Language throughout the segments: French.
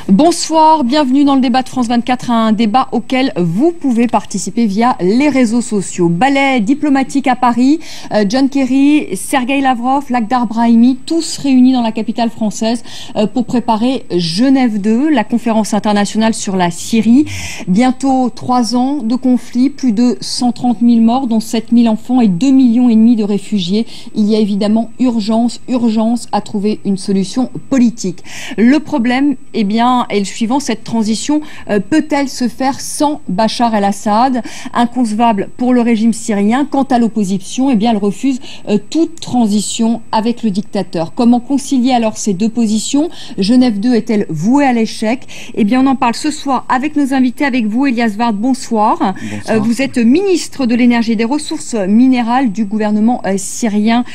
Bonsoir, bienvenue dans le débat de France 24, un débat auquel vous pouvez participer via les réseaux sociaux. Ballet diplomatique à Paris, John Kerry, Sergueï Lavrov, Lakhdar Brahimi, tous réunis dans la capitale française pour préparer Genève 2, la conférence internationale sur la Syrie. Bientôt 3 ans de conflit, plus de 130 000 morts, dont 7 000 enfants et 2,5 millions de réfugiés. Il y a évidemment urgence à trouver une solution politique. Le problème, eh bien, est le suivant, cette transition peut-elle se faire sans Bachar el-Assad? Inconcevable pour le régime syrien. Quant à l'opposition, eh bien, elle refuse toute transition avec le dictateur. Comment concilier alors ces deux positions? Genève 2 est-elle vouée à l'échec? Eh bien, on en parle ce soir avec nos invités, avec vous, Elias Ward. Bonsoir. Bonsoir. Vous êtes ministre de l'énergie et des ressources minérales du gouvernement syrien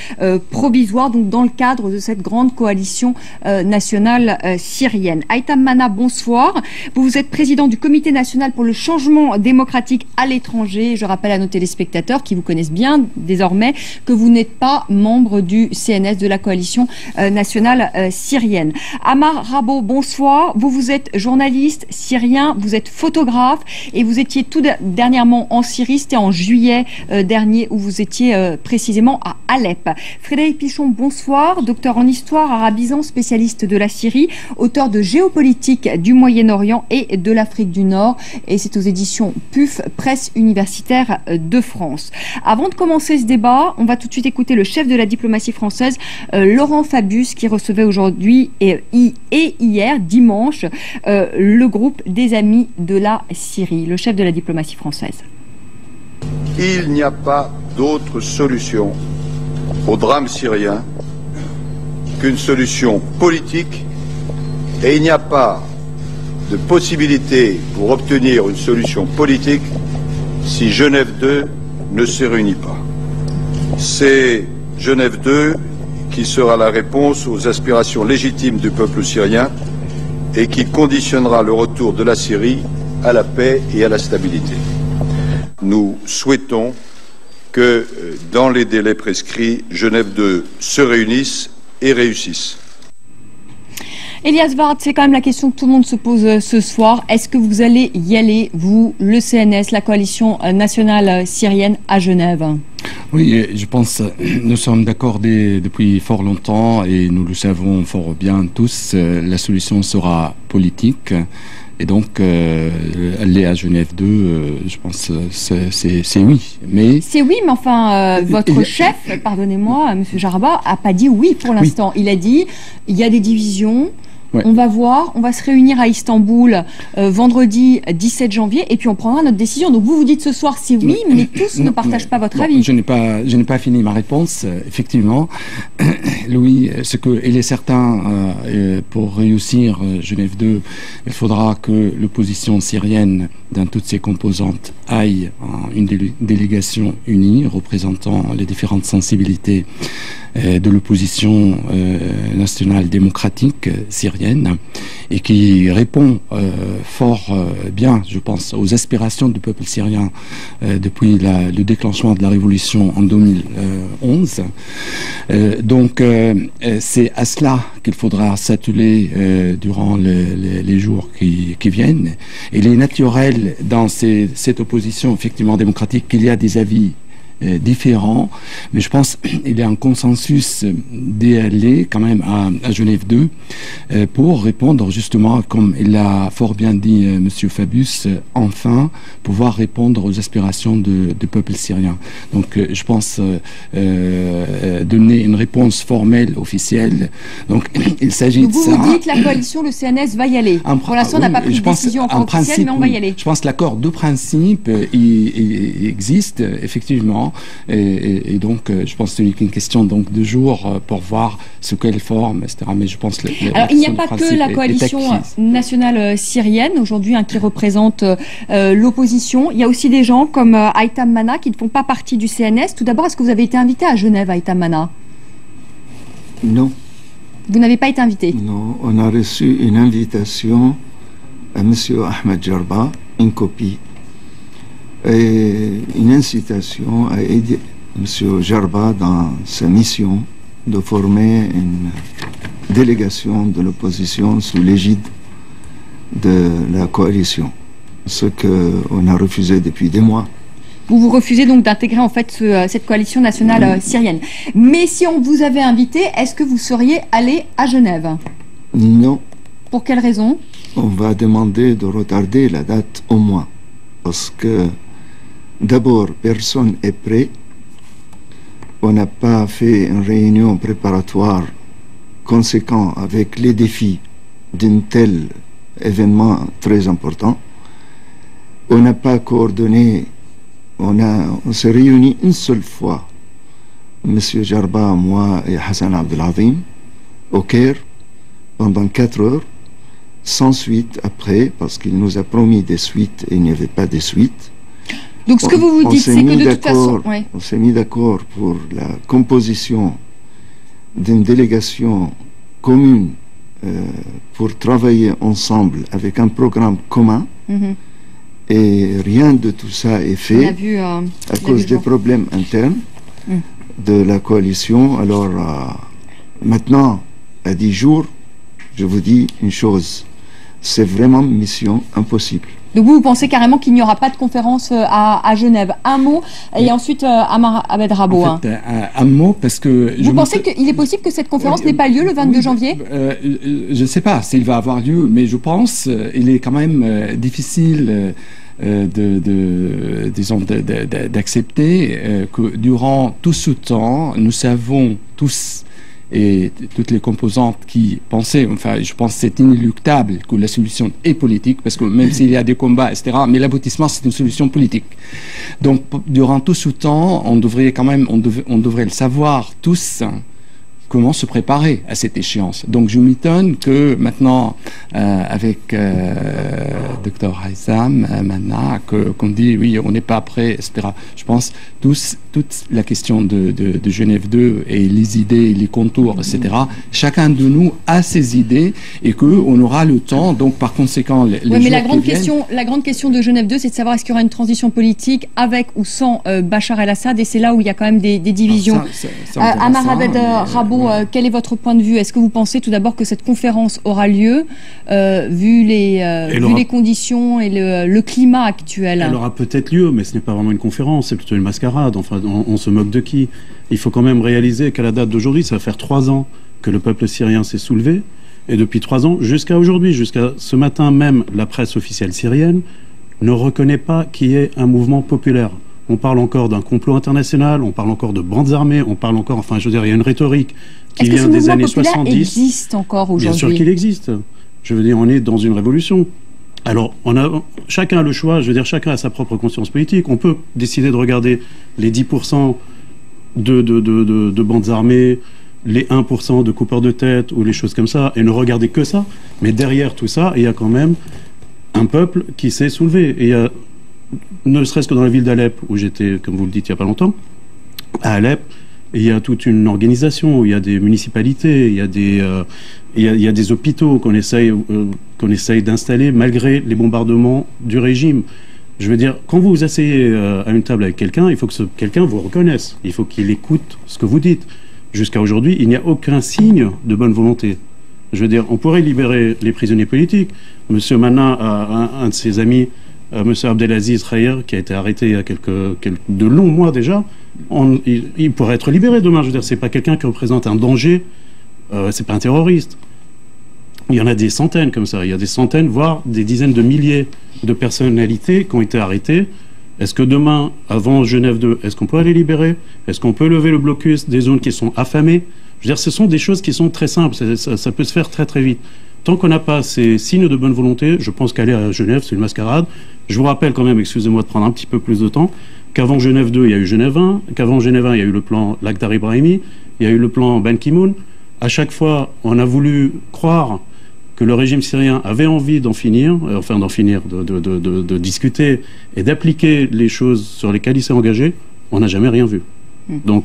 provisoire, donc dans le cadre de cette grande coalition nationale syrienne. Haitham Mana, bonsoir. Vous êtes président du Comité national pour le changement démocratique à l'étranger. Je rappelle à nos téléspectateurs qui vous connaissent bien désormais que vous n'êtes pas membre du CNS, de la coalition nationale syrienne. Amar Rabo, bonsoir. Vous êtes journaliste syrien, vous êtes photographe et vous étiez tout dernièrement en Syrie, c'était en juillet dernier où vous étiez précisément à Alep. Frédéric Pichon, bonsoir. Docteur en histoire arabisant, spécialiste de la Syrie, auteur de Géopolitique du Moyen-Orient et de l'Afrique du Nord, et c'est aux éditions PUF, Presse universitaire de France. Avant de commencer ce débat, on va tout de suite écouter le chef de la diplomatie française, Laurent Fabius, qui recevait aujourd'hui et hier, dimanche, le groupe des Amis de la Syrie, le chef de la diplomatie française. Il n'y a pas d'autre solution au drame syrien qu'une solution politique, et il n'y a pas de possibilité pour obtenir une solution politique si Genève 2 ne se réunit pas. C'est Genève 2 qui sera la réponse aux aspirations légitimes du peuple syrien et qui conditionnera le retour de la Syrie à la paix et à la stabilité. Nous souhaitons que, dans les délais prescrits, Genève 2 se réunisse et réussisse. Elias Ward, c'est quand même la question que tout le monde se pose ce soir. Est-ce que vous allez y aller, vous, le CNS, la coalition nationale syrienne, à Genève? Oui, je pense nous sommes d'accord depuis fort longtemps et nous le savons fort bien tous. La solution sera politique. Et donc, aller à Genève 2, je pense c'est oui. Mais c'est oui, mais enfin, votre chef, pardonnez-moi, M. Jaraba, a pas dit oui pour l'instant. Oui. Il a dit, il y a des divisions. Ouais. On va voir, on va se réunir à Istanbul vendredi 17 janvier et puis on prendra notre décision. Donc vous dites ce soir c'est oui, mais tous ne partagent pas votre avis. Je n'ai pas fini ma réponse. Effectivement, Louis, il est certain pour réussir Genève 2, il faudra que l'opposition syrienne dans toutes ses composantes aille en une délégation unie représentant les différentes sensibilités de l'opposition nationale démocratique syrienne et qui répond fort bien, je pense, aux aspirations du peuple syrien depuis le déclenchement de la révolution en 2011. Donc c'est à cela qu'il faudra s'atteler durant les jours qui viennent. Il est naturel dans cette opposition effectivement démocratique qu'il y a des avis différents, mais je pense qu'il y a un consensus d'y aller quand même à Genève 2 pour répondre justement, comme il l'a fort bien dit M. Fabius, enfin pouvoir répondre aux aspirations du peuple syrien. Donc je pense donner une réponse formelle, officielle. Donc il s'agit de ça. Vous dites la coalition, le CNS va y aller. Pour l'instant, on n'a pas pris de décision encore officielle, mais on va y aller. Je pense que l'accord de principe il existe effectivement. Et donc, je pense que c'est une question donc, de jours pour voir sous quelle forme, etc. Mais je pense alors, il n'y a pas que la coalition nationale syrienne aujourd'hui qui représente l'opposition. Il y a aussi des gens comme Haitham Mana qui ne font pas partie du CNS. Tout d'abord, est-ce que vous avez été invité à Genève, Haitham Mana? Non. Vous n'avez pas été invité? Non, on a reçu une invitation à M. Ahmed Jarba, une copie. Et une incitation à aider M. Jarba dans sa mission de former une délégation de l'opposition sous l'égide de la coalition, ce qu'on a refusé depuis des mois. Vous refusez donc d'intégrer en fait cette coalition nationale syrienne. Mais si on vous avait invité, est-ce que vous seriez allé à Genève? Non. Pour quelle raison? On va demander de retarder la date au moins. Parce que d'abord, personne n'est prêt. On n'a pas fait une réunion préparatoire conséquente avec les défis d'un tel événement très important. On n'a pas coordonné. On s'est réunis une seule fois, M. Jarba, moi et Hassan Abdelazim, au Caire, pendant 4 heures, sans suite après, parce qu'il nous a promis des suites et il n'y avait pas de suites. Donc ce que vous vous dites, c'est que de toute façon... Ouais. On s'est mis d'accord pour la composition d'une délégation commune pour travailler ensemble avec un programme commun. Et rien de tout ça est fait à cause des problèmes internes de la coalition. Alors maintenant, à 10 jours, je vous dis une chose, c'est vraiment mission impossible. Donc vous pensez carrément qu'il n'y aura pas de conférence à Genève. Un mot, et ensuite Amar Abed Rabo. En fait, un mot, parce que... Vous pensez qu'il est possible que cette conférence n'ait pas lieu le 22 janvier? Je ne sais pas s'il va avoir lieu, mais je pense qu'il est quand même difficile d'accepter que durant tout ce temps, nous savons tous et toutes les composantes qui pensaient, enfin je pense que c'est inéluctable que la solution est politique, parce que même s'il y a des combats, etc., mais l'aboutissement c'est une solution politique. Donc durant tout ce temps, on devrait quand même, on devrait le savoir tous, comment se préparer à cette échéance. Donc je m'étonne que maintenant, avec Dr Haitham, maintenant, qu'on dit oui, on n'est pas prêt, etc. Je pense toute la question de Genève 2 et les idées, les contours, etc. Chacun de nous a ses idées et qu'on aura le temps, donc par conséquent... Oui, mais la grande question de Genève 2, c'est de savoir est-ce qu'il y aura une transition politique avec ou sans Bachar el-Assad, et c'est là où il y a quand même des divisions. Amar Abed Rabo, quel est votre point de vue? Est-ce que vous pensez tout d'abord que cette conférence aura lieu, vu les conditions et le climat actuel? Elle aura peut-être lieu, mais ce n'est pas vraiment une conférence, c'est plutôt une mascarade. Enfin, on se moque de qui? Il faut quand même réaliser qu'à la date d'aujourd'hui, ça va faire 3 ans que le peuple syrien s'est soulevé, et depuis 3 ans, jusqu'à aujourd'hui, jusqu'à ce matin même, la presse officielle syrienne ne reconnaît pas qu'il y ait un mouvement populaire. On parle encore d'un complot international, on parle encore de bandes armées, on parle encore, enfin je veux dire, il y a une rhétorique qui vient des années 70. Existe encore aujourd'hui? Bien sûr qu'il existe. Je veux dire, on est dans une révolution. Alors, chacun a le choix, je veux dire, chacun a sa propre conscience politique. On peut décider de regarder les 10% de bandes armées, les 1% de coupeurs de tête ou les choses comme ça, et ne regarder que ça. Mais derrière tout ça, il y a quand même un peuple qui s'est soulevé. Et il y a, ne serait-ce que dans la ville d'Alep, où j'étais, comme vous le dites, il n'y a pas longtemps, à Alep, il y a toute une organisation, il y a des municipalités, il y a des hôpitaux qu'on essaye d'installer malgré les bombardements du régime. Je veux dire, quand vous vous asseyez à une table avec quelqu'un, il faut que quelqu'un vous reconnaisse. Il faut qu'il écoute ce que vous dites. Jusqu'à aujourd'hui, il n'y a aucun signe de bonne volonté. Je veux dire, on pourrait libérer les prisonniers politiques. Monsieur Manin a un de ses amis, Monsieur Abdelaziz Khair, qui a été arrêté il y a de longs mois déjà. Il pourrait être libéré demain. Je veux dire, c'est pas quelqu'un qui représente un danger. C'est pas un terroriste. Il y en a des centaines comme ça. Il y a des centaines, voire des dizaines de milliers de personnalités qui ont été arrêtées. Est-ce que demain, avant Genève 2, est-ce qu'on peut aller libérer? Est-ce qu'on peut lever le blocus des zones qui sont affamées? Je veux dire, ce sont des choses qui sont très simples. Ça peut se faire très très vite. Tant qu'on n'a pas ces signes de bonne volonté, je pense qu'aller à Genève, c'est une mascarade. Je vous rappelle quand même, excusez-moi de prendre un petit peu plus de temps, qu'avant Genève 2, il y a eu Genève 1, qu'avant Genève 1, il y a eu le plan Lakhdar Ibrahimi, il y a eu le plan Ban Ki-moon. À chaque fois, on a voulu croire que le régime syrien avait envie d'en finir, de discuter et d'appliquer les choses sur lesquelles il s'est engagé. On n'a jamais rien vu. Donc...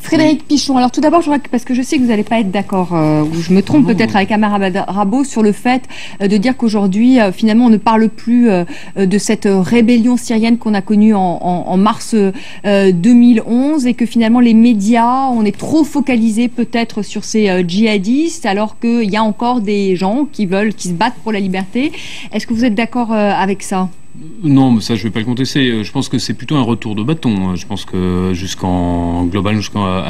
Frédéric Pichon, alors tout d'abord, parce que je sais que vous n'allez pas être d'accord, ou je me trompe peut-être avec Amer Rabo sur le fait de dire qu'aujourd'hui, finalement, on ne parle plus de cette rébellion syrienne qu'on a connue en mars 2011 et que finalement les médias, on est trop focalisés peut-être sur ces djihadistes alors qu'il y a encore des gens qui se battent pour la liberté. Est-ce que vous êtes d'accord avec ça ? Non, mais ça, je ne vais pas le contester. Je pense que c'est plutôt un retour de bâton. Je pense que jusqu'à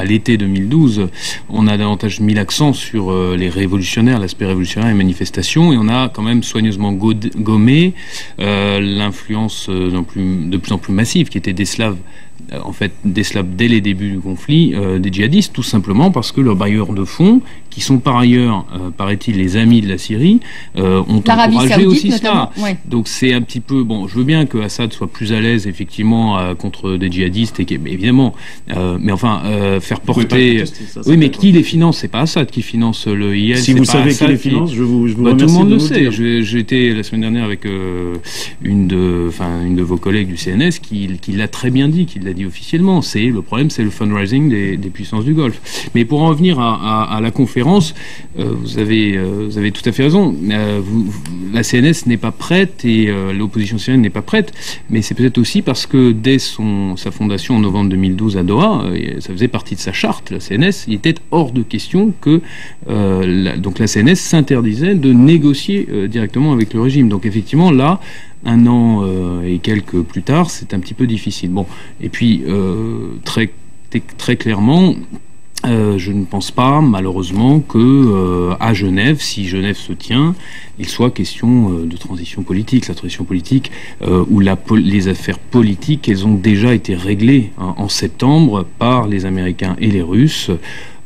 l'été 2012, on a davantage mis l'accent sur les révolutionnaires, l'aspect révolutionnaire et les manifestations, et on a quand même soigneusement gommé l'influence de plus en plus massive qui était des Slaves. En fait, des Slaves dès les débuts du conflit, des djihadistes, tout simplement parce que leurs bailleurs de fonds, qui sont par ailleurs, paraît-il, les amis de la Syrie, ont encouragé aussi cela. Ouais. Donc c'est un petit peu... Bon, je veux bien que Assad soit plus à l'aise, effectivement, contre des djihadistes, évidemment, mais enfin, faire porter... Oui, mais qui les finance? C'est pas Assad qui finance le IL. Si vous savez qui les finance, je vous remercie. Tout le monde le sait. J'étais la semaine dernière avec une de vos collègues du CNS qui l'a très bien dit, qui l'a dit officiellement. Le problème, c'est le fundraising des puissances du Golfe. Mais pour en revenir à la conférence, vous avez tout à fait raison. La CNS n'est pas prête et l'opposition syrienne n'est pas prête, mais c'est peut-être aussi parce que dès sa fondation en novembre 2012 à Doha, ça faisait partie de sa charte, la CNS, il était hors de question que donc la CNS s'interdisait de négocier directement avec le régime. Donc effectivement, là, un an et quelques plus tard, c'est un petit peu difficile. Bon, et puis très clairement, je ne pense pas, malheureusement, que à Genève, si Genève se tient, il soit question de transition politique. La transition politique, où les affaires politiques, elles ont déjà été réglées en septembre par les Américains et les Russes.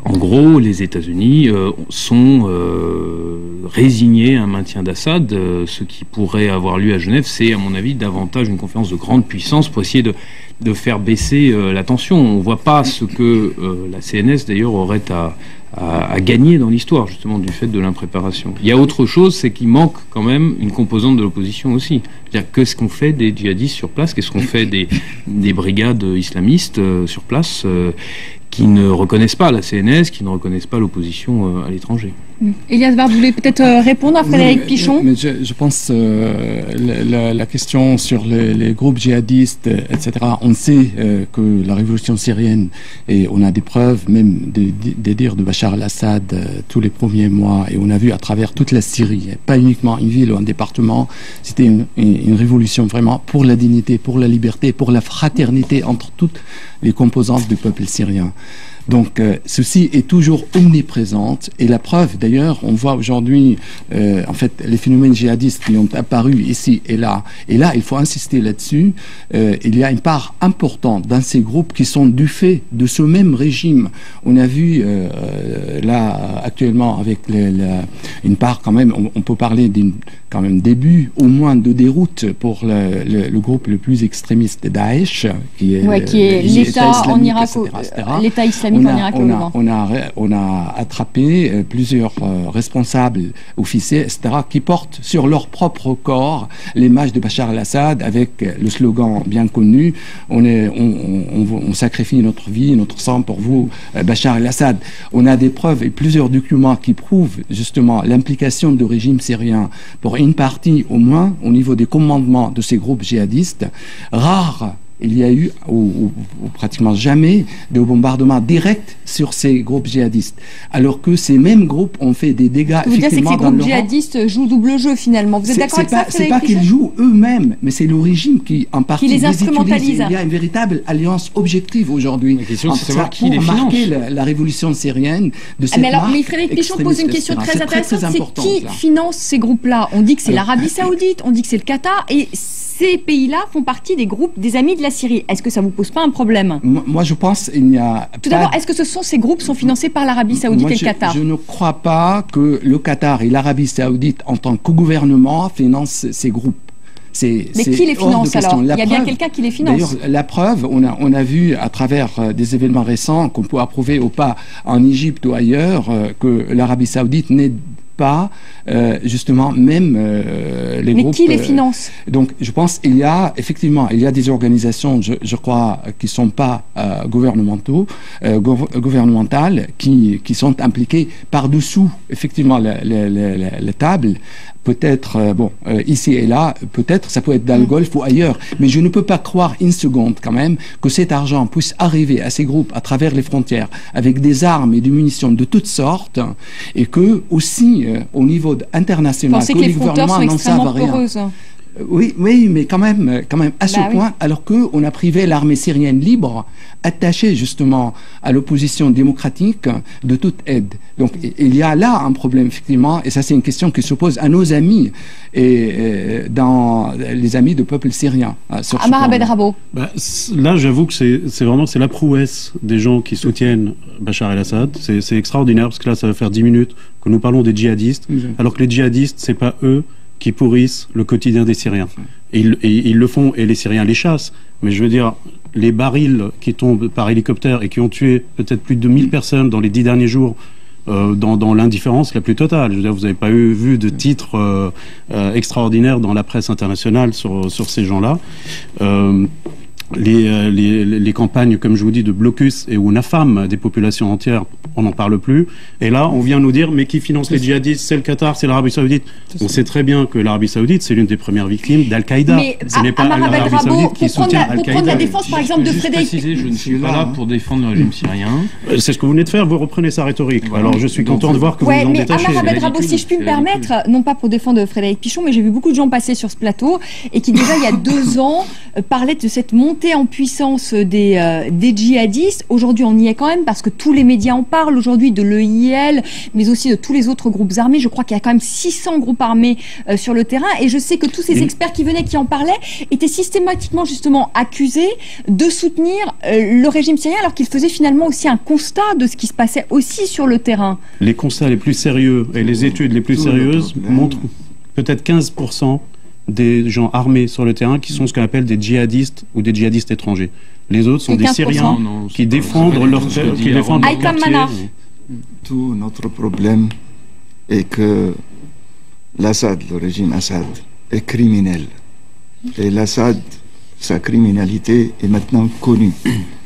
En gros, les États-Unis sont résignés à un maintien d'Assad. Ce qui pourrait avoir lieu à Genève, c'est, à mon avis, davantage une conférence de grande puissance pour essayer de faire baisser la tension. On ne voit pas ce que la CNS, d'ailleurs, aurait à gagner dans l'histoire, justement, du fait de l'impréparation. Il y a autre chose, c'est qu'il manque quand même une composante de l'opposition aussi. C'est-à-dire, qu'est-ce qu'on fait des djihadistes sur place? Qu'est-ce qu'on fait des brigades islamistes sur place qui ne reconnaissent pas la CNS, qui ne reconnaissent pas l'opposition à l'étranger. Elias Vard, vous voulez peut-être répondre à Frédéric Pichon? Mais je pense la question sur les groupes djihadistes, etc. On sait que la révolution syrienne, et on a des preuves même des dires de Bachar al-Assad tous les premiers mois, et on a vu à travers toute la Syrie, pas uniquement une ville ou un département, c'était une révolution vraiment pour la dignité, pour la liberté, pour la fraternité entre toutes les composantes du peuple syrien. Donc ceci est toujours omniprésent, et la preuve d'ailleurs, on voit aujourd'hui en fait les phénomènes djihadistes qui ont apparu ici et là il faut insister là-dessus. Il y a une part importante dans ces groupes qui sont du fait de ce même régime. On a vu là actuellement avec une part quand même, on peut parler d'un quand même début au moins de déroute pour le groupe le plus extrémiste de Daesh, qui est l'État en Irak, l'État islamique. On a attrapé plusieurs responsables officiers, etc., qui portent sur leur propre corps l'image de Bachar al-Assad avec le slogan bien connu: on sacrifie notre vie, notre sang pour vous, Bachar al-Assad. On a des preuves et plusieurs documents qui prouvent justement l'implication du régime syrien pour une partie au moins au niveau des commandements de ces groupes djihadistes. Rare il y a eu, ou pratiquement jamais, de bombardements directs sur ces groupes djihadistes. Alors que ces mêmes groupes ont fait des dégâts. Ce que vous dire, c'est que ces groupes djihadistes jouent double jeu finalement. Vous êtes d'accord avec ça? C'est pas qu'ils jouent eux-mêmes, mais c'est le régime qui, en partie, les instrumentalise. Il y a une véritable alliance objective aujourd'hui. La question, c'est de savoir qui les finance. Pour marquer la révolution syrienne de cette marque. Mais Frédéric Pichon pose une question très intéressante. C'est qui finance ces groupes-là? On dit que c'est l'Arabie Saoudite, on dit que c'est le Qatar, et ces pays-là font partie des groupes des amis de la Syrie. Est-ce que ça vous pose pas un problème? Moi, je pense qu'il n'y a Tout d'abord, est-ce que ces groupes sont financés par l'Arabie Saoudite et le Qatar? Je ne crois pas que le Qatar et l'Arabie Saoudite, en tant que gouvernement, financent ces groupes. Mais qui les finance alors? Il y a bien quelqu'un qui les finance. D'ailleurs, la preuve, on a vu à travers des événements récents qu'on peut approuver ou pas en Égypte ou ailleurs que l'Arabie Saoudite n'est pas justement même les Mais groupes... qui les finance? Donc je pense qu'il y a effectivement des organisations, je crois, qui sont pas gouvernementales, qui sont impliquées par-dessous effectivement la table. Peut-être, ici et là, peut-être ça peut être dans le Golfe ou ailleurs, mais je ne peux pas croire une seconde quand même que cet argent puisse arriver à ces groupes à travers les frontières avec des armes et des munitions de toutes sortes, et que aussi au niveau international, que les gouvernements n'en savent rien. Oui, mais quand même, à ce point, alors qu'on a privé l'armée syrienne libre, attachée justement à l'opposition démocratique, de toute aide. Donc il y a là un problème, effectivement, et ça c'est une question qui se pose à nos amis, et dans les amis du peuple syrien. Amar Abed-Rabot. Là, j'avoue que c'est la prouesse des gens qui soutiennent Bachar el-Assad. C'est extraordinaire, parce que là, ça va faire 10 minutes que nous parlons des djihadistes, alors que les djihadistes, c'est pas eux qui pourrissent le quotidien des Syriens. Et ils le font, et les Syriens les chassent. Mais je veux dire, les barils qui tombent par hélicoptère et qui ont tué peut-être plus de 1000 personnes dans les 10 derniers jours, dans l'indifférence la plus totale. Je veux dire, vous n'avez pas vu de titres extraordinaires dans la presse internationale sur ces gens-là. Les campagnes, comme je vous dis, de blocus et où on affame des populations entières, on n'en parle plus. Et là, on vient nous dire, mais qui finance les djihadistes? C'est le Qatar, c'est l'Arabie Saoudite. On sait très bien que l'Arabie Saoudite, c'est l'une des premières victimes d'Al-Qaïda. Ce n'est pas l'Arabie Saoudite qui soutient Al-Qaïda. Pour prendre la défense, par exemple, de Frédéric... Je ne suis pas là pour défendre le régime syrien. C'est ce que vous venez de faire, vous reprenez sa rhétorique. Voilà. Alors je suis content de voir que vous vous en détachez. Amar Abed-Rabot, si je puis me permettre, non pas pour défendre Frédéric Pichon, mais j'ai vu beaucoup de gens passer sur ce plateau et qui déjà, il y a 2 ans, parlaient de cette montée en puissance des djihadistes. Aujourd'hui, on y est quand même parce que tous les médias en parlent aujourd'hui, de l'EIL, mais aussi de tous les autres groupes armés. Je crois qu'il y a quand même 600 groupes armés sur le terrain, et je sais que tous ces experts qui venaient, qui en parlaient, étaient systématiquement justement accusés de soutenir le régime syrien, alors qu'ils faisaient finalement aussi un constat de ce qui se passait aussi sur le terrain. Les constats les plus sérieux et les études les plus sérieuses montrent peut-être 15% des gens armés sur le terrain qui sont ce qu'on appelle des djihadistes ou des djihadistes étrangers. Les autres sont des Syriens qui défendent leur quartier. Tout notre problème est que l'Assad, le régime Assad, est criminel. Et l'Assad, sa criminalité est maintenant connue.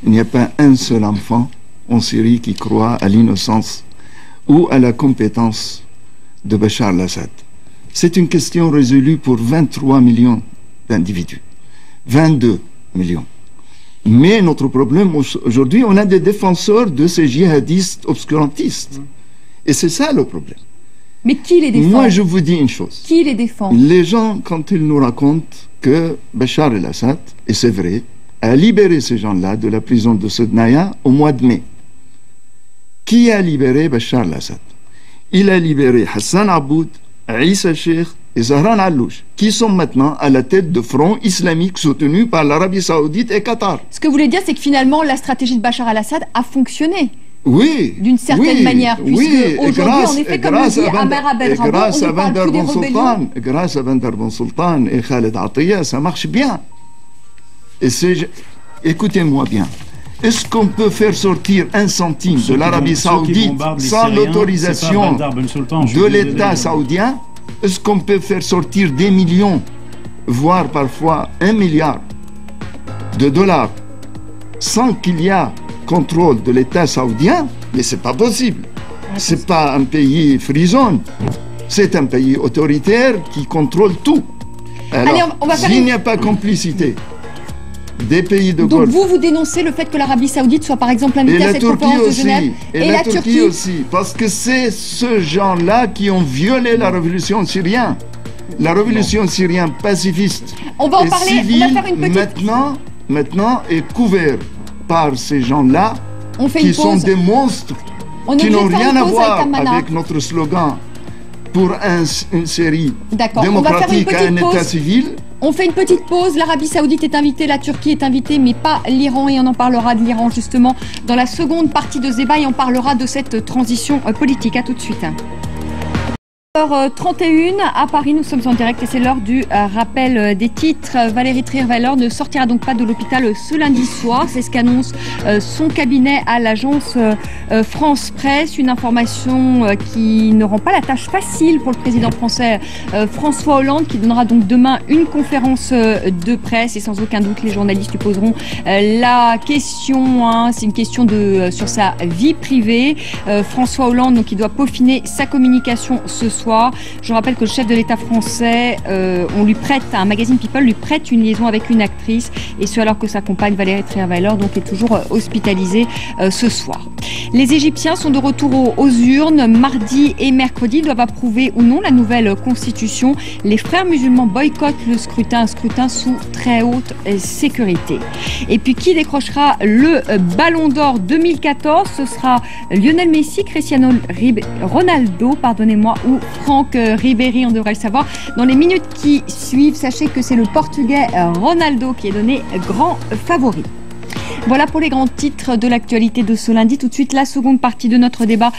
Il n'y a pas un seul enfant en Syrie qui croit à l'innocence ou à la compétence de Bachar el-Assad. C'est une question résolue pour 23 millions d'individus. 22 millions. Mais notre problème aujourd'hui, on a des défenseurs de ces djihadistes obscurantistes. Et c'est ça le problème. Mais qui les défend? Moi, je vous dis une chose. Qui les défend? Les gens, quand ils nous racontent que Bachar el-Assad, et c'est vrai, a libéré ces gens-là de la prison de Sednaya au mois de mai. Qui a libéré Bachar el-Assad? Il a libéré Hassan Aboud, Issa Sheikh et Zahran Allouche, qui sont maintenant à la tête de fronts islamiques soutenus par l'Arabie Saoudite et Qatar. Ce que vous voulez dire, c'est que finalement, la stratégie de Bachar el-Assad a fonctionné. Oui. D'une certaine manière, puisque aujourd'hui, en effet, comme le dit Amar Abed-Rabot, on ne parle plus des rébellions. Grâce à Bandar Ben Sultan et Khaled Atiyah, ça marche bien. Et écoutez-moi bien. Est-ce qu'on peut faire sortir 1 centime de l'Arabie Saoudite sans l'autorisation de l'État saoudien? Est-ce qu'on peut faire sortir des millions, voire parfois 1 milliard de dollars sans qu'il y ait contrôle de l'État saoudien? Mais c'est pas possible. C'est pas un pays free zone. C'est un pays autoritaire qui contrôle tout. Alors, s'il n'y a pas complicité des pays de Golfe. Donc vous dénoncez le fait que l'Arabie Saoudite soit par exemple invitée à cette conférence de Genève, et la Turquie aussi, parce que c'est ces gens-là qui ont violé la révolution syrienne. La révolution syrienne pacifiste. On va en parler, on va faire une petite... Maintenant est couvert par ces gens-là qui sont des monstres, qui n'ont rien à voir avec notre slogan pour une série démocratique à un État civil. On fait une petite pause, l'Arabie Saoudite est invitée, la Turquie est invitée, mais pas l'Iran, et on en parlera de l'Iran justement dans la seconde partie de ce débat, et on parlera de cette transition politique. À tout de suite. 31 à Paris, nous sommes en direct et c'est l'heure du rappel des titres. Valérie Trierweiler ne sortira donc pas de l'hôpital ce lundi soir, c'est ce qu'annonce son cabinet à l'agence France Presse, une information qui ne rend pas la tâche facile pour le président français François Hollande, qui donnera donc demain une conférence de presse et sans aucun doute les journalistes lui poseront la question, c'est une question sur sa vie privée. François Hollande donc, qui doit peaufiner sa communication ce soir. Je rappelle que le chef de l'État français, un magazine People lui prête une liaison avec une actrice, et ce alors que sa compagne Valérie Trierweiler donc est toujours hospitalisée ce soir. Les Égyptiens sont de retour aux urnes. Mardi et mercredi doivent approuver ou non la nouvelle constitution. Les frères musulmans boycottent le scrutin, un scrutin sous très haute sécurité. Et puis qui décrochera le Ballon d'Or 2014? Ce sera Lionel Messi, Cristiano Ronaldo, ou Franck Ribéry, on devrait le savoir dans les minutes qui suivent. Sachez que c'est le Portugais Ronaldo qui est donné grand favori. Voilà pour les grands titres de l'actualité de ce lundi. Tout de suite, la seconde partie de notre débat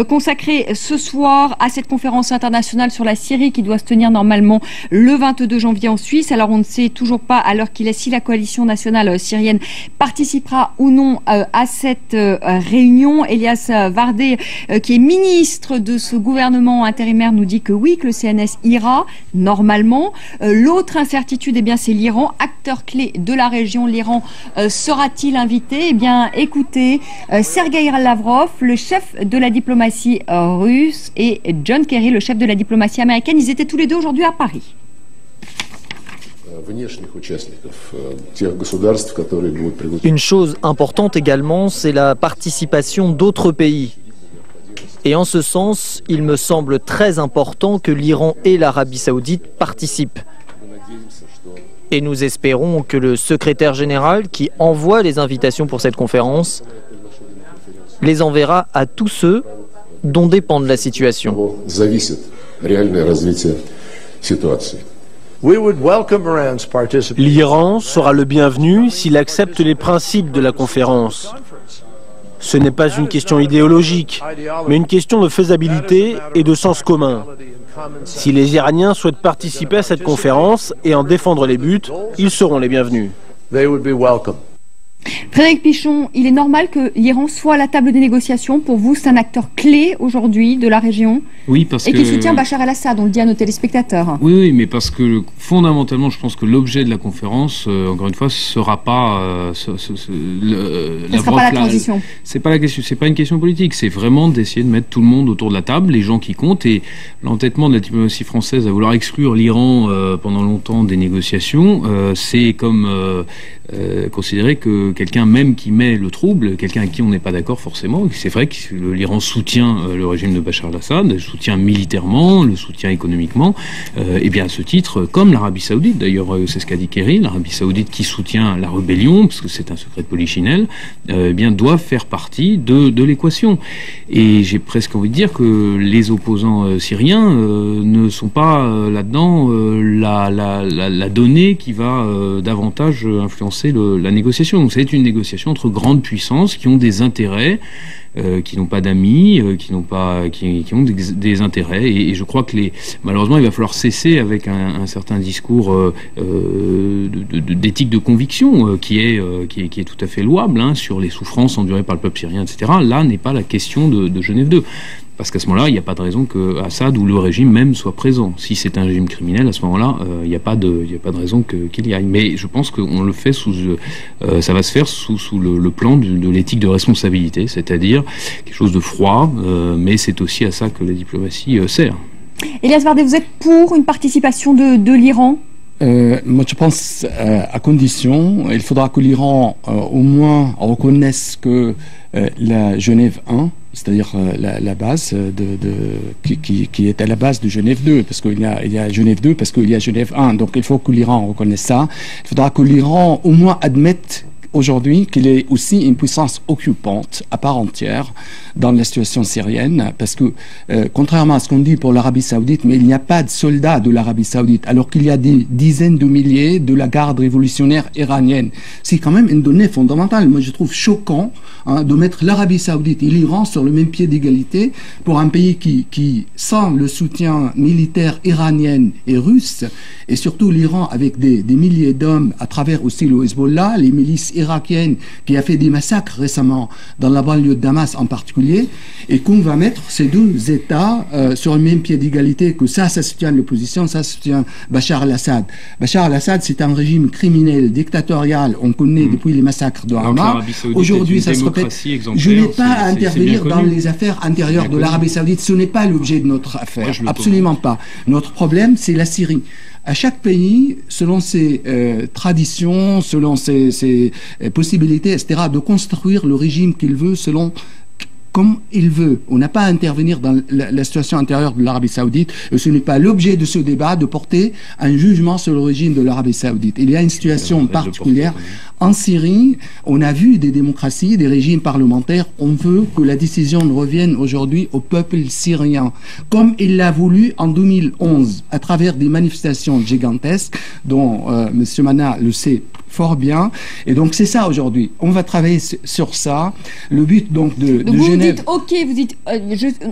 consacrée ce soir à cette conférence internationale sur la Syrie qui doit se tenir normalement le 22 janvier en Suisse. Alors, on ne sait toujours pas à l'heure qu'il est si la coalition nationale syrienne participera ou non à cette réunion. Elias Vardé, qui est ministre de ce gouvernement intérimaire, nous dit que oui, que le CNS ira normalement. L'autre incertitude, c'est l'Iran, acteur clé de la région. L'Iran sera-t-il invité? Écoutez, Sergueï Lavrov, le chef de la diplomatie russe, et John Kerry, le chef de la diplomatie américaine. Ils étaient tous les deux aujourd'hui à Paris. Une chose importante également, c'est la participation d'autres pays. Et en ce sens, il me semble très important que l'Iran et l'Arabie Saoudite participent. Et nous espérons que le secrétaire général qui envoie les invitations pour cette conférence les enverra à tous ceux dont dépend la situation. L'Iran sera le bienvenu s'il accepte les principes de la conférence. Ce n'est pas une question idéologique, mais une question de faisabilité et de sens commun. Si les Iraniens souhaitent participer à cette conférence et en défendre les buts, ils seront les bienvenus. Frédéric Pichon, il est normal que l'Iran soit à la table des négociations. Pour vous, c'est un acteur clé aujourd'hui de la région. Oui, parce que... Et qui soutient Bachar el-Assad, on le dit à nos téléspectateurs. Oui, mais parce que fondamentalement, je pense que l'objet de la conférence, encore une fois, ce sera pas... Ce sera pas la transition. C'est pas la question, c'est pas une question politique. C'est vraiment d'essayer de mettre tout le monde autour de la table, les gens qui comptent. Et l'entêtement de la diplomatie française à vouloir exclure l'Iran pendant longtemps des négociations, c'est comme considérer que quelqu'un même qui met le trouble, quelqu'un avec qui on n'est pas d'accord forcément, c'est vrai que l'Iran soutient le régime de Bachar el-Assad, le soutient militairement, le soutient économiquement, et bien à ce titre, comme l'Arabie Saoudite, d'ailleurs c'est ce qu'a dit Kerry, l'Arabie Saoudite qui soutient la rébellion, parce que c'est un secret de polichinelle, eh bien doit faire partie de l'équation. Et j'ai presque envie de dire que les opposants syriens ne sont pas là-dedans la donnée qui va davantage influencer la négociation. Donc c'est une négociation entre grandes puissances qui ont des intérêts, qui n'ont pas d'amis, qui ont des intérêts. Et je crois que malheureusement, il va falloir cesser avec un certain discours d'éthique de conviction qui est tout à fait louable sur les souffrances endurées par le peuple syrien, etc. Là n'est pas la question de Genève 2. Parce qu'à ce moment-là, il n'y a pas de raison que Assad ou le régime même soit présent. Si c'est un régime criminel, à ce moment-là, il n'y a pas de raison qu'il y aille. Mais je pense qu'on le fait ça va se faire sous le plan de l'éthique de responsabilité, c'est-à-dire quelque chose de froid, mais c'est aussi à ça que la diplomatie sert. Elias Vardé, vous êtes pour une participation de l'Iran ? Moi, je pense à condition, il faudra que l'Iran au moins reconnaisse que la Genève 1, c'est-à-dire la base qui est à la base de Genève 2, parce qu'il y a Genève 2, parce qu'il y a Genève 1. Donc il faut que l'Iran reconnaisse ça. Il faudra que l'Iran au moins admette aujourd'hui qu'il est aussi une puissance occupante à part entière dans la situation syrienne, parce que contrairement à ce qu'on dit pour l'Arabie Saoudite, mais il n'y a pas de soldats de l'Arabie Saoudite, alors qu'il y a des dizaines de milliers de la garde révolutionnaire iranienne. C'est quand même une donnée fondamentale. Moi, je trouve choquant de mettre l'Arabie Saoudite et l'Iran sur le même pied d'égalité pour un pays qui, sans le soutien militaire iranien et russe, et surtout l'Iran avec des milliers d'hommes à travers aussi le Hezbollah, les milices irakiennes qui a fait des massacres récemment dans la banlieue de Damas en particulier, et qu'on va mettre ces deux États sur le même pied d'égalité, que ça soutient l'opposition, ça soutient Bachar al-Assad. Bachar al-Assad, c'est un régime criminel, dictatorial, on connaît depuis les massacres de Hama. Aujourd'hui, ça se répète. Je n'ai pas à intervenir dans les affaires intérieures de l'Arabie Saoudite, ce n'est pas l'objet de notre affaire, absolument pas. Notre problème, c'est la Syrie. À chaque pays, selon ses traditions, selon ses possibilités, etc., de construire le régime qu'il veut selon comme il veut. On n'a pas à intervenir dans la situation intérieure de l'Arabie Saoudite. Et ce n'est pas l'objet de ce débat de porter un jugement sur le régime de l'Arabie Saoudite. Il y a une situation particulière. En Syrie, on a vu des démocraties, des régimes parlementaires. On veut que la décision revienne aujourd'hui au peuple syrien, comme il l'a voulu en 2011, à travers des manifestations gigantesques, dont M. Mana le sait fort bien. Et donc c'est ça aujourd'hui. On va travailler sur ça. Le but donc de Genève. Dites, ok, vous dites,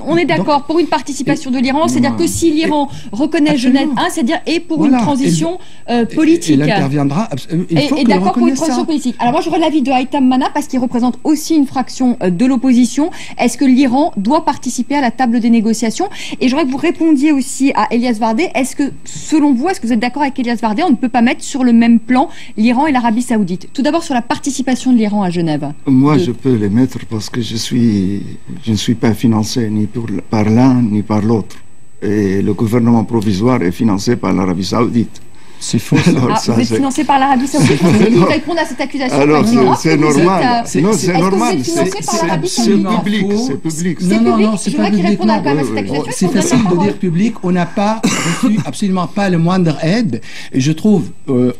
on est d'accord pour une participation de l'Iran, c'est-à-dire que si l'Iran reconnaît Genève 1, c'est-à-dire et pour une transition politique. Il interviendra. Et d'accord pour une transition politique. Alors moi je relève l'avis de Haitham Mana parce qu'il représente aussi une fraction de l'opposition. Est-ce que l'Iran doit participer à la table des négociations? Et j'aimerais que vous répondiez aussi à Elias Vardé. Est-ce que, selon vous, est-ce que vous êtes d'accord avec Elias Vardé, on ne peut pas mettre sur le même plan l'Iran et l'Arabie Saoudite? Tout d'abord sur la participation de l'Iran à Genève. Moi, je peux les mettre parce que je ne suis pas financé ni par l'un ni par l'autre. Et le gouvernement provisoire est financé par l'Arabie Saoudite. C'est faux. Vous êtes financé par l'Arabie Saoudite. Vous répondez à cette accusation. Alors, c'est normal. Non, c'est normal. C'est public. C'est public. Non, c'est pas public. C'est facile de dire public. On n'a pas reçu absolument pas le moindre aide. Et je trouve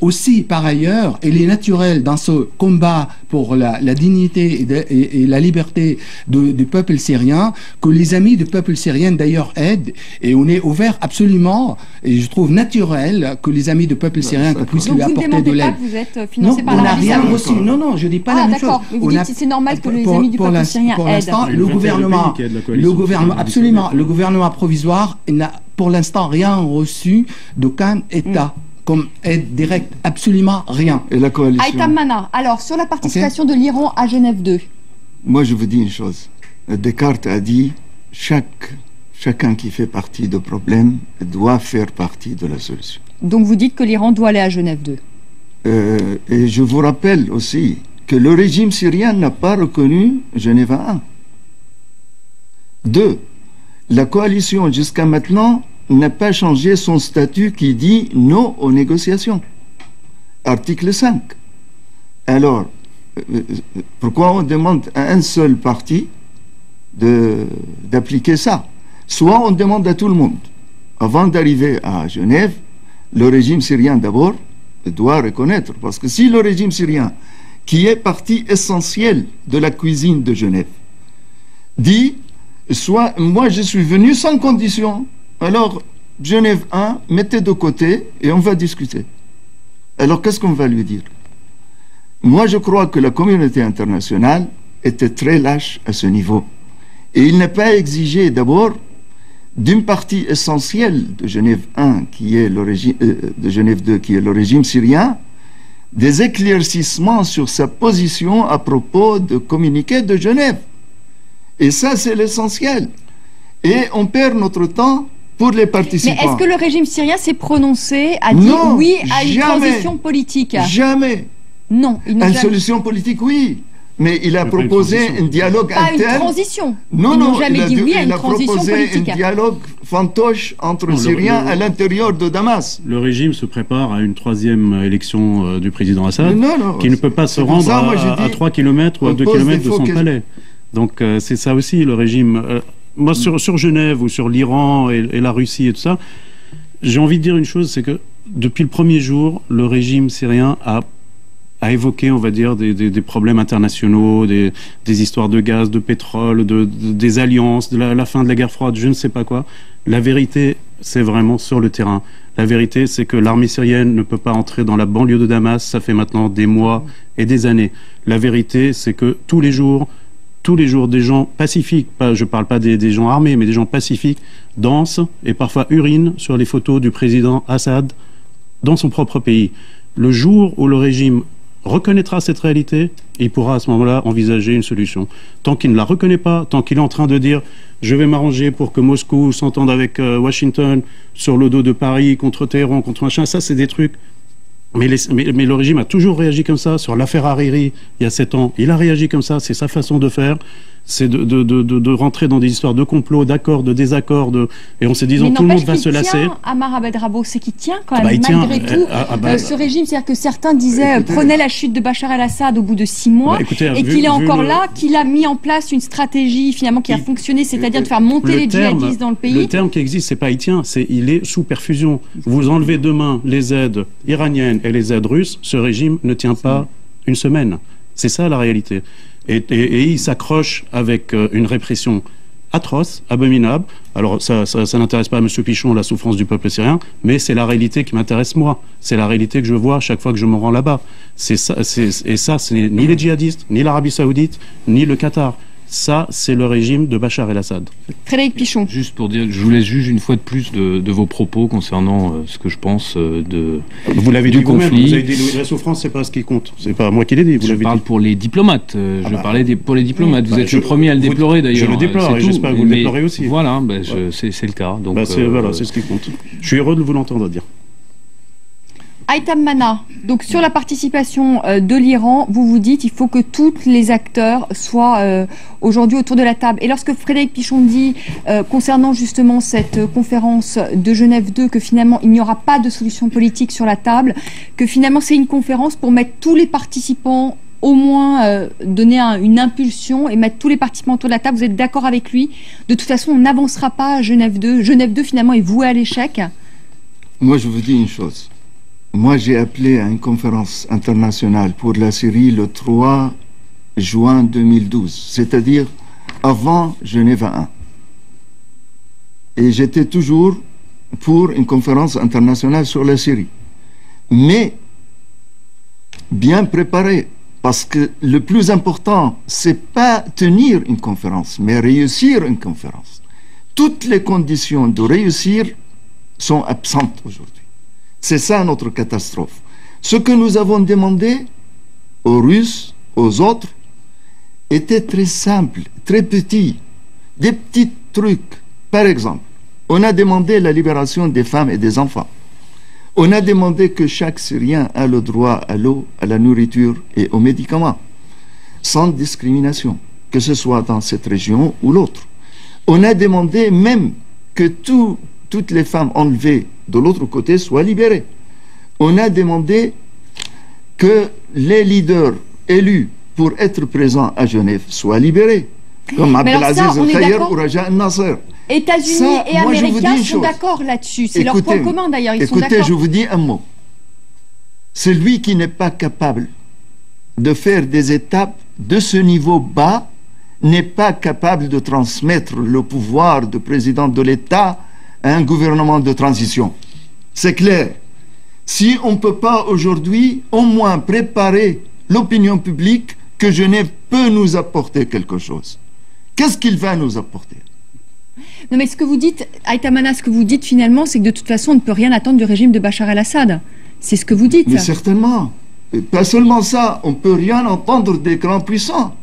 aussi, par ailleurs, il est naturel dans ce combat pour la dignité et la liberté du peuple syrien que les amis du peuple syrien d'ailleurs aident. Et on est ouvert absolument, et je trouve naturel que les amis du peuple syrien qu'on puisse lui apporter de l'aide. Vous êtes financé par l'Arabie Saoudite. On n'a rien reçu. Non, je dis pas la même chose. Vous dites que c'est normal que les amis du peuple syrien pour l'instant, le gouvernement provisoire n'a pour l'instant rien reçu d'aucun État. Comme aide directe, absolument rien. Et la coalition. Haitham Mana, alors sur la participation de l'Iran à Genève 2. Moi je vous dis une chose. Descartes a dit chacun qui fait partie du problème doit faire partie de la solution. Donc vous dites que l'Iran doit aller à Genève 2. Et je vous rappelle aussi que le régime syrien n'a pas reconnu Genève 1. 2. La coalition jusqu'à maintenant n'a pas changé son statut qui dit non aux négociations. Article 5. Alors, pourquoi on demande à un seul parti d'appliquer ça? Soit on demande à tout le monde. Avant d'arriver à Genève, le régime syrien d'abord doit reconnaître. Parce que si le régime syrien, qui est partie essentielle de la cuisine de Genève, dit, soit moi je suis venu sans condition, alors Genève 1, mettez de côté et on va discuter. Alors qu'est-ce qu'on va lui dire? Moi je crois que la communauté internationale était très lâche à ce niveau. Et il n'est pas exigé d'abord d'une partie essentielle de Genève 1, qui est de Genève 2, qui est le régime syrien, des éclaircissements sur sa position à propos de communiqué de Genève. Et ça, c'est l'essentiel. Et on perd notre temps pour les participants. Mais est-ce que le régime syrien s'est prononcé, a dit oui à une transition politique? Jamais. Non. Une solution politique, oui. Mais il a proposé un dialogue interne. Pas une transition. Non, jamais dit oui à une transition politique. Il a proposé un dialogue fantoche entre Syriens à l'intérieur de Damas. Le régime se prépare à une troisième élection du président Assad, qui ne peut pas se rendre à 3 km ou à 2 km de son palais. Donc c'est ça aussi, le régime. Moi, sur Genève ou sur l'Iran et la Russie et tout ça, j'ai envie de dire une chose, c'est que depuis le premier jour, le régime syrien a à évoquer, on va dire, des problèmes internationaux, des histoires de gaz, de pétrole, des alliances, de la fin de la guerre froide, je ne sais pas quoi. La vérité, c'est vraiment sur le terrain. La vérité, c'est que l'armée syrienne ne peut pas entrer dans la banlieue de Damas, ça fait maintenant des mois et des années. La vérité, c'est que tous les jours, des gens pacifiques, je ne parle pas des gens armés, mais des gens pacifiques, dansent et parfois urinent sur les photos du président Assad dans son propre pays. Le jour où le régime reconnaîtra cette réalité, il pourra à ce moment-là envisager une solution. Tant qu'il ne la reconnaît pas, tant qu'il est en train de dire « je vais m'arranger pour que Moscou s'entende avec Washington sur le dos de Paris, contre Téhéran, contre machin », ça c'est des trucs. Mais le régime a toujours réagi comme ça. Sur l'affaire Hariri, il y a 7 ans, il a réagi comme ça, c'est sa façon de faire. C'est de rentrer dans des histoires de complot, d'accords, de désaccords, et en se disant tout le monde va se lasser. Amar Abed-Rabot, c'est qu'il tient quand même, malgré tout, ce régime. C'est-à-dire que certains disaient, prenez la chute de Bachar el-Assad au bout de 6 mois, et qu'il est encore là, qu'il a mis en place une stratégie finalement qui a fonctionné, c'est-à-dire de faire monter les djihadistes dans le pays. Le terme qui existe, c'est pas il tient, il est sous perfusion. Vous enlevez demain les aides iraniennes et les aides russes, ce régime ne tient pas une semaine. C'est ça la réalité. Et il s'accroche avec une répression atroce, abominable. Alors ça n'intéresse pas à M. Pichon, la souffrance du peuple syrien, mais c'est la réalité qui m'intéresse moi. C'est la réalité que je vois chaque fois que je me rends là-bas. Et ça, ce n'est ni les djihadistes, ni l'Arabie Saoudite, ni le Qatar. Ça, c'est le régime de Bachar el-Assad. Frédéric Pichon. Juste pour dire, je vous laisse juger une fois de plus de vos propos concernant ce que je pense vous l'avez du dit conflit. Vous-même, vous avez dit la souffrance, c'est pas ce qui compte. C'est pas moi qui l'ai dit. Vous je parle pour les diplomates. Je parlais pour les diplomates. Vous êtes le premier à le déplorer d'ailleurs. Je le déplore et j'espère que vous le déplorez aussi. Voilà, c'est le cas. Donc voilà, c'est ce qui compte. Je suis heureux de vous l'entendre dire. Haitham Mana, donc sur la participation de l'Iran, vous dites il faut que tous les acteurs soient aujourd'hui autour de la table. Et lorsque Frédéric Pichon dit, concernant justement cette conférence de Genève 2, que finalement il n'y aura pas de solution politique sur la table, que finalement c'est une conférence pour mettre tous les participants, au moins donner une impulsion et mettre tous les participants autour de la table, vous êtes d'accord avec lui? De toute façon, on n'avancera pas à Genève 2. Genève 2 finalement est voué à l'échec. Moi je vous dis une chose. Moi, j'ai appelé à une conférence internationale pour la Syrie le 3 juin 2012, c'est-à-dire avant Genève 1. Et j'étais toujours pour une conférence internationale sur la Syrie. Mais bien préparée, parce que le plus important, c'est pas tenir une conférence, mais réussir une conférence. Toutes les conditions de réussir sont absentes aujourd'hui. C'est ça notre catastrophe. Ce que nous avons demandé aux Russes, aux autres, était très simple, très petit. Des petits trucs. Par exemple, on a demandé la libération des femmes et des enfants. On a demandé que chaque Syrien ait le droit à l'eau, à la nourriture et aux médicaments, sans discrimination, que ce soit dans cette région ou l'autre. On a demandé même que toutes les femmes enlevées de l'autre côté soient libérées. On a demandé que les leaders élus pour être présents à Genève soient libérés, comme Abdelaziz El-Khayr ou Raja El-Nasser. États-Unis et Américains sont d'accord là-dessus. C'est leur point commun d'ailleurs. Écoutez, je vous dis un mot. Celui qui n'est pas capable de faire des étapes de ce niveau bas n'est pas capable de transmettre le pouvoir de président de l'État à un gouvernement de transition. C'est clair. Si on ne peut pas aujourd'hui au moins préparer l'opinion publique que Genève peut nous apporter quelque chose, qu'est-ce qu'il va nous apporter? Non mais ce que vous dites, Haitham Mana, ce que vous dites finalement, c'est que de toute façon on ne peut rien attendre du régime de Bachar el-Assad. C'est ce que vous dites. Mais certainement. Et pas seulement ça, on ne peut rien entendre des grands puissants.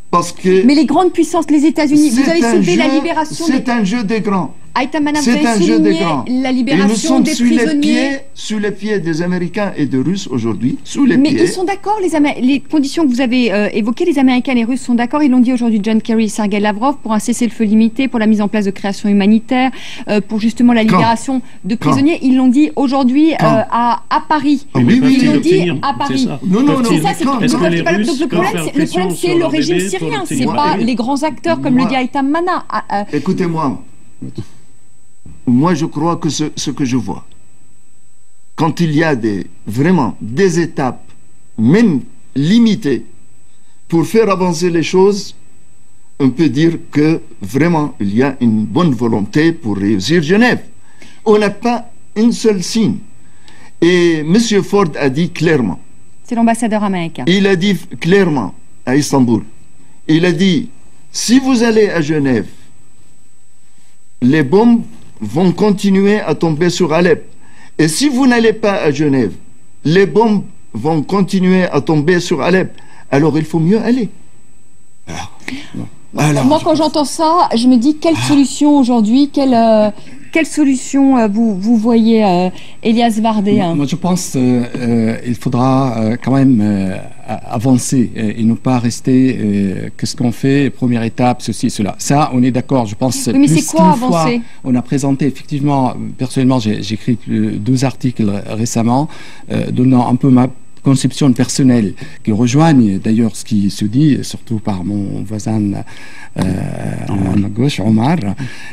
Parce que mais les grandes puissances, les États-Unis, vous avez soulevé la libération. C'est un jeu des grands. Haitham Mana, vous avez souligné la libération des prisonniers. Sous les pieds des Américains et des Russes aujourd'hui, sous les pieds. Mais ils sont d'accord, les conditions que vous avez évoquées, les Américains et les Russes sont d'accord. Ils l'ont dit aujourd'hui, John Kerry et Sergei Lavrov, pour un cessez-le-feu limité, pour la mise en place de création humanitaire, pour justement la libération de prisonniers. Ils l'ont dit aujourd'hui à Paris. Ils l'ont dit à Paris. Non, c'est ça, le problème, c'est le régime syrien, c'est pas les grands acteurs, comme le dit Haitham Mana. Écoutez-moi. Moi, je crois que ce que je vois, quand il y a vraiment des étapes même limitée, pour faire avancer les choses, on peut dire que vraiment il y a une bonne volonté pour réussir Genève. On n'a pas un seul signe. Et M. Ford a dit clairement. C'est l'ambassadeur américain. Il a dit clairement à Istanbul. Il a dit, si vous allez à Genève, les bombes vont continuer à tomber sur Alep. Et si vous n'allez pas à Genève, les bombes vont continuer à tomber sur Alep. Alors il faut mieux aller. Alors, moi, quand j'entends ça, je me dis quelle solution aujourd'hui, quelle solution vous voyez, Elias Vardé? Moi, je pense qu'il faudra quand même avancer et ne pas rester. Qu'est-ce qu'on fait? Première étape, ceci, cela. Ça, on est d'accord. Je pense. Oui, mais c'est quoi avancer? On a présenté effectivement. Personnellement, j'ai écrit 2 articles récemment donnant un peu ma conception personnelle, qui rejoignent d'ailleurs ce qui se dit, surtout par mon voisin à ma gauche, Omar.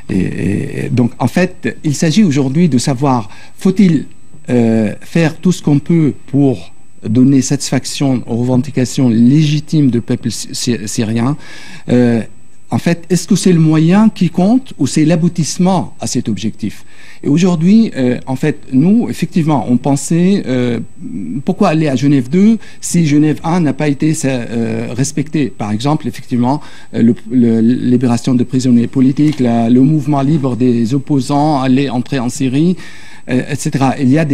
Et donc, en fait, il s'agit aujourd'hui de savoir, faut-il faire tout ce qu'on peut pour donner satisfaction aux revendications légitimes du peuple syrien? En fait, est-ce que c'est le moyen qui compte ou c'est l'aboutissement à cet objectif? Et aujourd'hui, en fait, nous, effectivement, on pensait pourquoi aller à Genève 2 si Genève 1 n'a pas été respectée? Par exemple, effectivement, la libération de prisonniers politiques, le mouvement libre des opposants, aller entrer en Syrie, etc. Il y a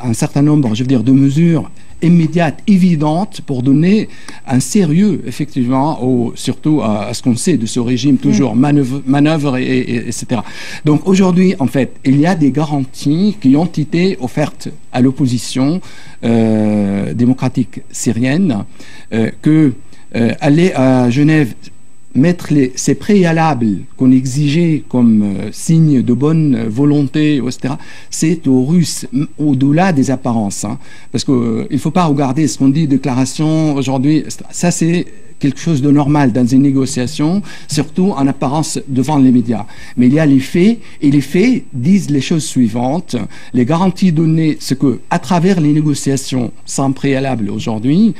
un certain nombre, je veux dire, de mesures immédiate, évidente, pour donner un sérieux, effectivement, surtout à ce qu'on sait de ce régime, toujours manœuvre, etc. Donc aujourd'hui, en fait, il y a des garanties qui ont été offertes à l'opposition démocratique syrienne, que aller à Genève, mettre ces préalables qu'on exigeait comme signe de bonne volonté, etc., c'est aux Russes, au-delà des apparences. Hein, parce qu'il ne faut pas regarder ce qu'on dit, déclaration aujourd'hui, ça c'est quelque chose de normal dans une négociation, surtout en apparence devant les médias. Mais il y a les faits, et les faits disent les choses suivantes. Les garanties données, c'est que à travers les négociations sans préalable aujourd'hui,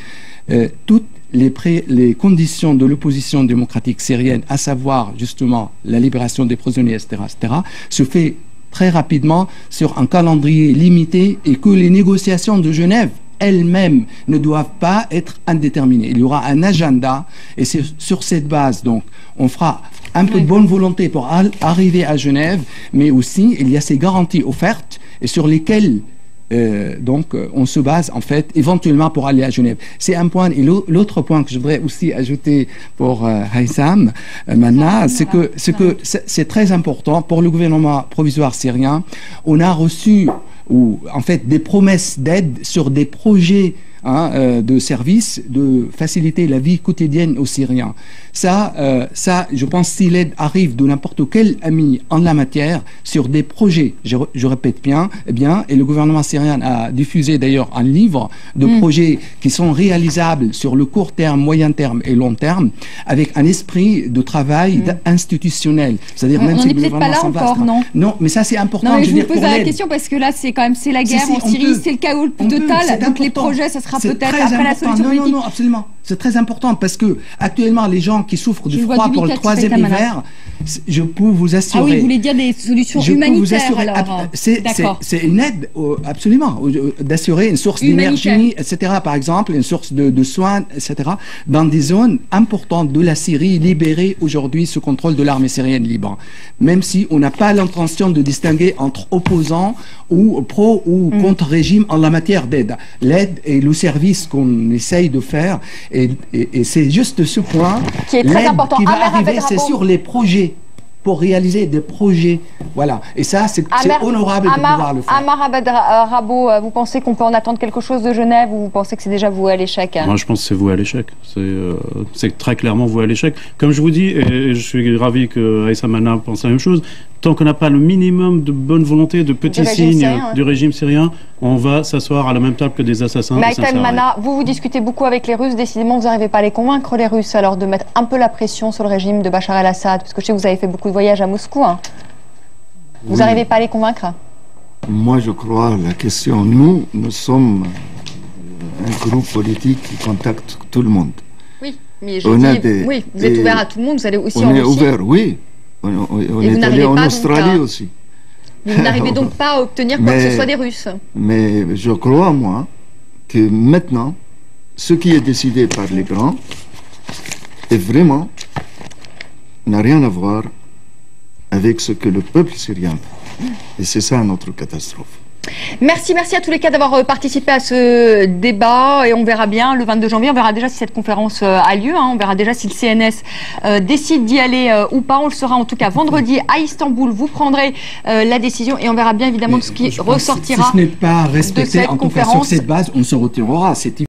toutes les conditions de l'opposition démocratique syrienne, à savoir justement la libération des prisonniers, etc., se fait très rapidement sur un calendrier limité et que les négociations de Genève elles-mêmes ne doivent pas être indéterminées. Il y aura un agenda et c'est sur cette base, donc, on fera un peu de bonne volonté pour arriver à Genève, mais aussi il y a ces garanties offertes et sur lesquelles donc on se base en fait éventuellement pour aller à Genève. C'est un point. Et l'autre point que je voudrais aussi ajouter pour Haïssam maintenant, c'est que c'est très important pour le gouvernement provisoire syrien. On a reçu en fait des promesses d'aide sur des projets de services, de faciliter la vie quotidienne aux Syriens. Ça, je pense, si l'aide arrive de n'importe quel ami en la matière, sur des projets, je répète bien, et le gouvernement syrien a diffusé d'ailleurs un livre de projets qui sont réalisables sur le court terme, moyen terme et long terme, avec un esprit de travail institutionnel. C'est-à-dire même si on n'est peut-être pas là encore, non? Non, mais ça c'est important. Non, mais je vous pose la question parce que là, c'est la guerre en Syrie, c'est le chaos total. Donc les projets, ça sera peut-être après la solution politique. Non, absolument. C'est très important parce que actuellement, les gens qui souffrent du froid pour le 3e hiver, je peux vous assurer. Ah oui, vous voulez dire des solutions humanitaires alors? C'est une aide, absolument, d'assurer une source d'énergie, etc. Par exemple, une source de soins, etc. Dans des zones importantes de la Syrie libérées aujourd'hui sous contrôle de l'armée syrienne libre. Même si on n'a pas l'intention de distinguer entre opposants ou pro ou contre régime en la matière d'aide. L'aide est le service qu'on essaye de faire. Et c'est juste ce point qui est très important. Qui va arriver, c'est sur les projets, pour réaliser des projets. Voilà. Et ça, c'est honorable de pouvoir le faire. Amar Abed-Rabo, vous pensez qu'on peut en attendre quelque chose de Genève ou vous pensez que c'est déjà voué à l'échec? Moi, je pense que c'est voué à l'échec. C'est très clairement voué à l'échec. Comme je vous dis, et je suis ravi que Haïssam Hanna pense la même chose, tant qu'on n'a pas le minimum de bonne volonté, de petits signes du régime syrien, on va s'asseoir à la même table que des assassins. Maïtem Mana, vous discutez beaucoup avec les Russes, décidément vous n'arrivez pas à les convaincre, les Russes, alors de mettre un peu la pression sur le régime de Bachar el-Assad, parce que je sais que vous avez fait beaucoup de voyages à Moscou. Vous n'arrivez pas à les convaincre? Moi je crois, la question, nous sommes un groupe politique qui contacte tout le monde. Oui, mais je dis, oui, vous êtes ouvert à tout le monde, vous allez aussi en Russie. On est ouvert, oui. On est allé en Australie aussi. Mais vous n'arrivez donc pas à obtenir quoi que ce soit des Russes. Mais je crois, moi, que maintenant, ce qui est décidé par les grands est vraiment n'a rien à voir avec ce que le peuple syrien veut. Et c'est ça notre catastrophe. Merci à tous les cas d'avoir participé à ce débat et on verra bien le 22 janvier, on verra déjà si cette conférence a lieu, hein, on verra déjà si le CNS décide d'y aller ou pas, on le saura en tout cas vendredi à Istanbul, vous prendrez la décision et on verra bien évidemment de ce qui ressortira. Si ce n'est pas respecté de cette en tout cas sur cette base, on se retirera.